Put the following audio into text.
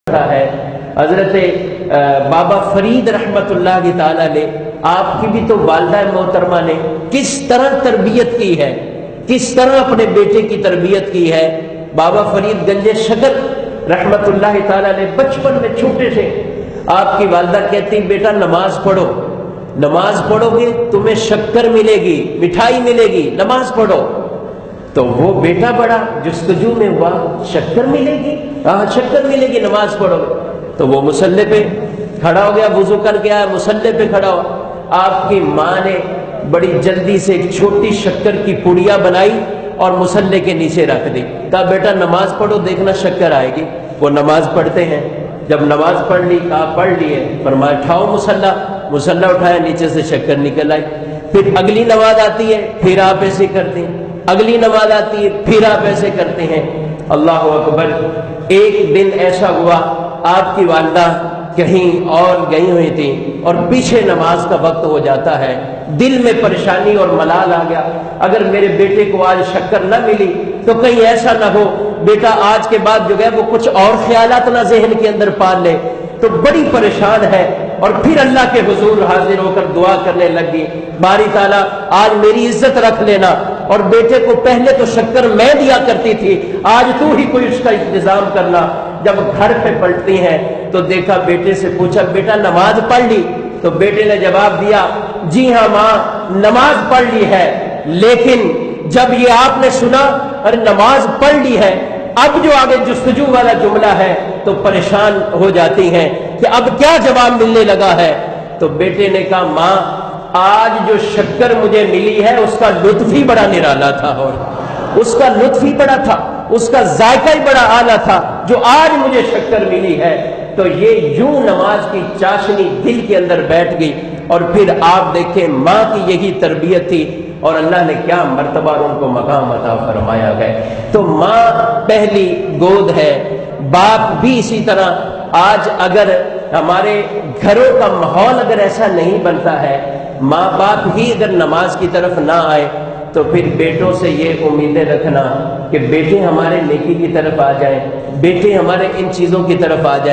ہے حضرت بابا فرید رحمت اللہ تعالی علیہ، آپ کی بھی تو والدہ محترمہ نے کس طرح تربیت کی ہے، کس طرح اپنے بیٹے کی تربیت کی ہے۔ بابا فرید گنج شکر رحمت اللہ تعالی علیہ بچپن میں چھوٹے سے آپ کی والدہ کہتی بیٹا نماز پڑھو، نماز پڑھو گے تمہیں شکر ملے گی، مٹھائی ملے گی، نماز پڑھو۔ تو وہ بیٹا بڑا جستجو میں ہوا، شکر ملے گی، ہاں شکر ملے گی، نماز پڑھو گے۔ تو وہ مصلی پہ کھڑا ہو گیا، وضو کر کے آیا، مصلی پہ کھڑا ہوا۔ آپ کی ماں نے بڑی جلدی سے ایک چھوٹی شکر کی پڑیا بنائی اور مصلی کے نیچے رکھ دی، کہا بیٹا نماز پڑھو، دیکھنا شکر آئے گی۔ وہ نماز پڑھتے ہیں، جب نماز پڑھ لی، کہا پڑھ لیے، فرمایا اٹھاؤ مصلی اٹھایا، نیچے سے شکر نکل آئی۔ پھر اگلی نماز آتی ہے، پھر آپ ایسے کرتے ہیں، اگلی نماز آتی ہے، پھر آپ ایسے کرتے ہیں۔ اللہ اکبر۔ ایک دن ایسا ہوا آپ کی والدہ کہیں اور گئی ہوئی تھی اور پیچھے نماز کا وقت ہو جاتا ہے، دل میں پریشانی اور ملال آ گیا، اگر میرے بیٹے کو آج شکر نہ ملی تو کہیں ایسا نہ ہو بیٹا آج کے بعد جو ہے وہ کچھ اور خیالات نہ ذہن کے اندر پال لے، تو بڑی پریشان ہے۔ اور پھر اللہ کے حضور حاضر ہو کر دعا کرنے لگی، باری تعالیٰ آج میری عزت رکھ لینا، اور بیٹے کو پہلے تو شکر میں دیا کرتی تھی، آج تو ہی کوئی اس کا انتظام کرنا۔ جب گھر پہ پلٹتی ہیں تو دیکھا، بیٹے سے پوچھا بیٹا نماز پڑھ لی؟ تو بیٹے نے جواب دیا جی ہاں ماں نماز پڑھ لی ہے، لیکن جب یہ آپ نے سنا اور نماز پڑھ لی ہے، اب جو آگے جستجو والا جملہ ہے تو پریشان ہو جاتی ہیں کہ اب کیا جواب ملنے لگا ہے۔ تو بیٹے نے کہا ماں آج جو شکر مجھے ملی ہے اس کا لطف ہی بڑا نرالا تھا، اور اس کا لطف ہی بڑا تھا، اس کا ذائقہ ہی بڑا اعلیٰ تھا جو آج مجھے شکر ملی ہے۔ تو یہ یوں نماز کی چاشنی دل کے اندر بیٹھ گئی، اور پھر آپ دیکھیں ماں کی یہی تربیت تھی، اور اللہ نے کیا مرتبہ ان کو مقام عطا فرمایا ہے۔ تو ماں پہلی گود ہے، باپ بھی اسی طرح۔ آج اگر ہمارے گھروں کا ماحول اگر ایسا نہیں بنتا ہے، ماں باپ ہی اگر نماز کی طرف نہ آئے، تو پھر بیٹوں سے یہ امیدیں رکھنا کہ بیٹے ہمارے نیکی کی طرف آ جائیں، بیٹے ہمارے ان چیزوں کی طرف آ جائیں۔